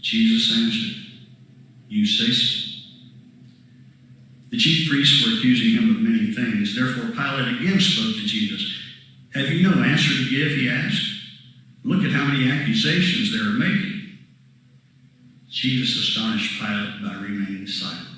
Jesus answered, "You say so." The chief priests were accusing him of many things. Therefore Pilate again spoke to Jesus. "Have you no answer to give?" he asked. "Look at how many accusations they are making." Jesus astonished Pilate by remaining silent.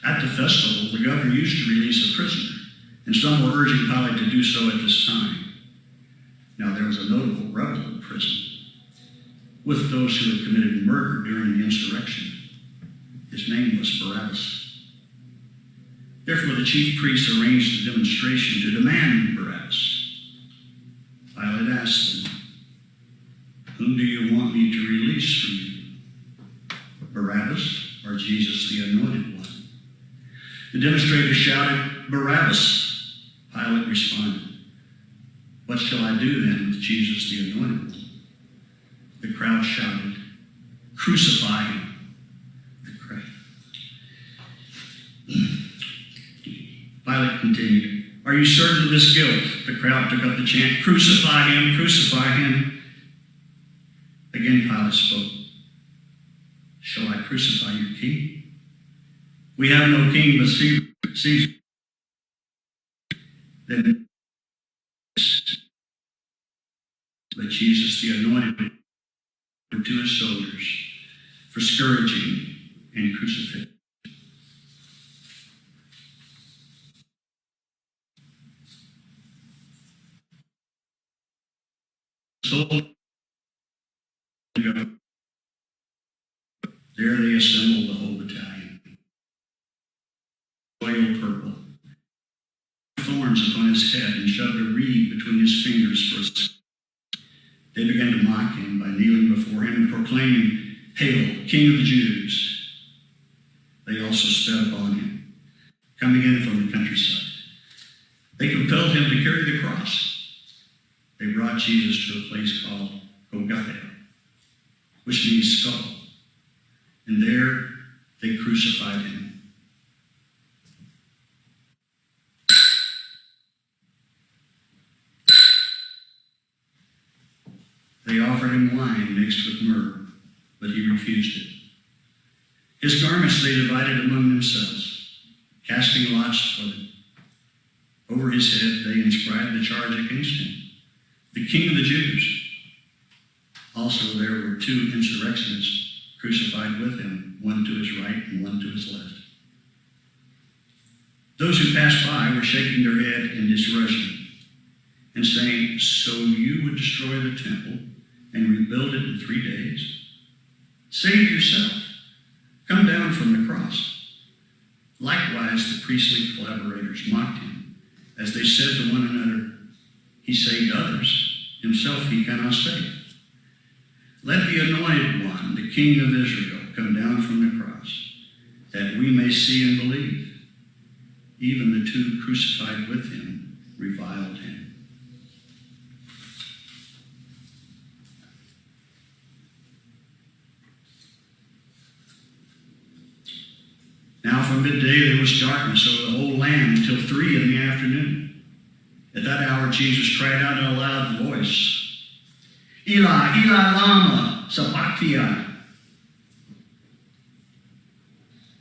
At the festival, the governor used to release a prisoner, and some were urging Pilate to do so at this time. Now there was a notable rebel in prison, with those who had committed murder during the insurrection. His name was Barabbas. Therefore the chief priests arranged a demonstration to demand Barabbas. Pilate asked them, "Whom do you want me to release for you, Barabbas or Jesus the Anointed One?" The demonstrators shouted, "Barabbas!" Pilate responded, "What shall I do then with Jesus the Anointed One?" The crowd shouted, "Crucify him!" Pilate continued, "Are you certain of this guilt?" The crowd took up the chant, "Crucify him! Crucify him!" Again Pilate spoke, "Shall I crucify your king? We have no king but Caesar." Then, but Jesus the Anointed to his soldiers for scourging and crucifixion. There they assembled the whole battalion. Royal purple, thorns upon his head, and shoved a reed between his fingers for his. They began to mock him by kneeling before him and proclaiming, "Hail, King of the Jews!" They also sped upon him, coming in from the countryside. They compelled him to carry the cross. They brought Jesus to a place called Golgotha, which means skull, and there they crucified him. They offered him wine mixed with myrrh, but he refused it. His garments they divided among themselves, casting lots for them. Over his head they inscribed the charge against him, "The King of the Jews." Also there were 2 insurrectionists crucified with him, one to his right and one to his left. Those who passed by were shaking their head in derision and saying, "So you would destroy the temple and rebuild it in 3 days? Save yourself. Come down from the cross." Likewise, the priestly collaborators mocked him as they said to one another, "He saved others, himself he cannot save. Let the Anointed One, the King of Israel, come down from the cross, that we may see and believe." Even the 2 crucified with him reviled him. Now from midday there was darkness over the whole land until 3 in the afternoon. At that hour Jesus cried out in a loud voice, "Eli, Eli, lama sabachthani,"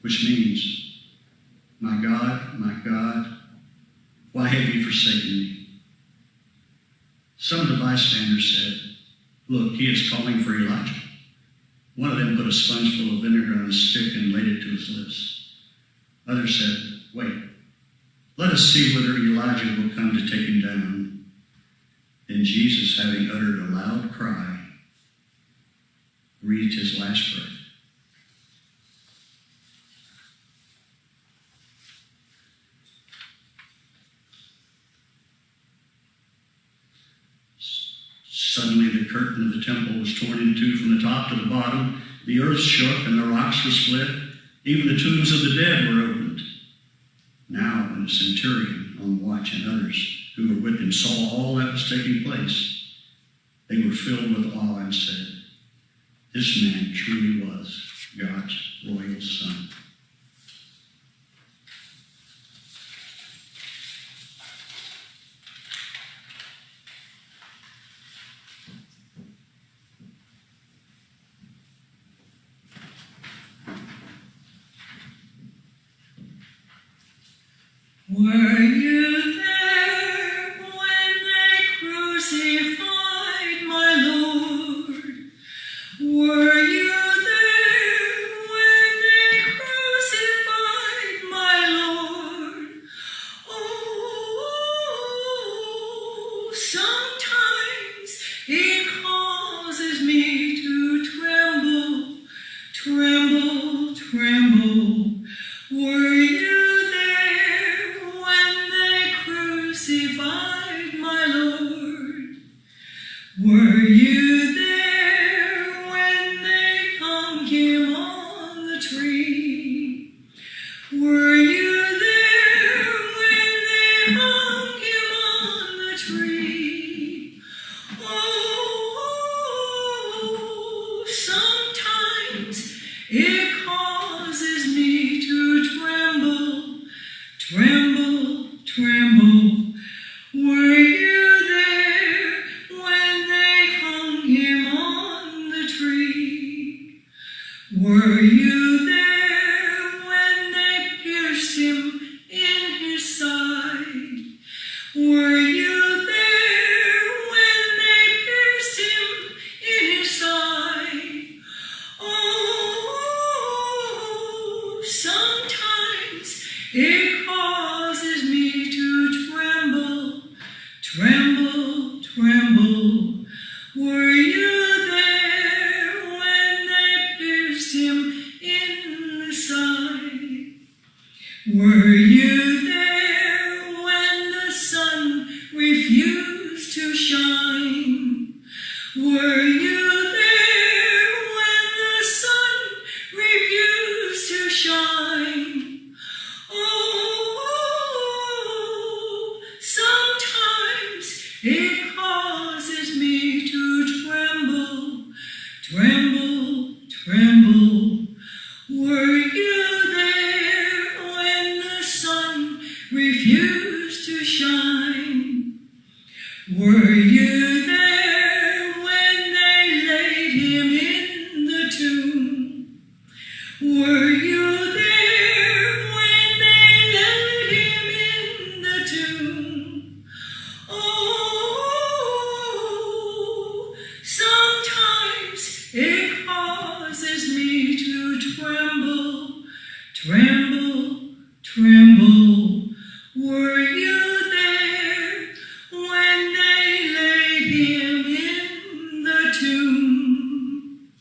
which means, my God, why have you forsaken me?" Some of the bystanders said, "Look, he is calling for Elijah." One of them put a sponge full of vinegar on a stick and laid it to his lips. Others said, "Wait, let us see whether Elijah will come to take him down." Then Jesus, having uttered a loud cry, breathed his last breath. Suddenly the curtain of the temple was torn in 2 from the top to the bottom. The earth shook and the rocks were split. Even the tombs of the dead were opened. Now when the centurion on watch and others who were with him saw all that was taking place, they were filled with awe and said, "This man truly was God's royal son." Were you there when they crucified my Lord? Were you there when they crucified my Lord? Oh, sometimes it causes me to tremble, tremble, tremble. Were you there when they crucified my Lord? Were you there when they hung him on the tree? Were you there when they hung him on the tree? Oh, sometimes it causes me to tremble, tremble, tremble. Were you there when they hung him on the tree? Were you there when they pierced him in his side? Were you there when they pierced him in his side? Oh, sometimes it causes me to tremble, tremble, tremble. Were you there when they pierced him in the side? Were you there when the sun refused to shine? Were you there when the sun refused to shine? Oh, sometimes it causes me to tremble, tremble, tremble. Were you there when the sun refused to shine? Were you there when they laid him in the tomb? Were you there when they laid him in the tomb? Oh, sometimes it causes me to tremble, tremble, tremble. Were you there when they laid him in the tomb?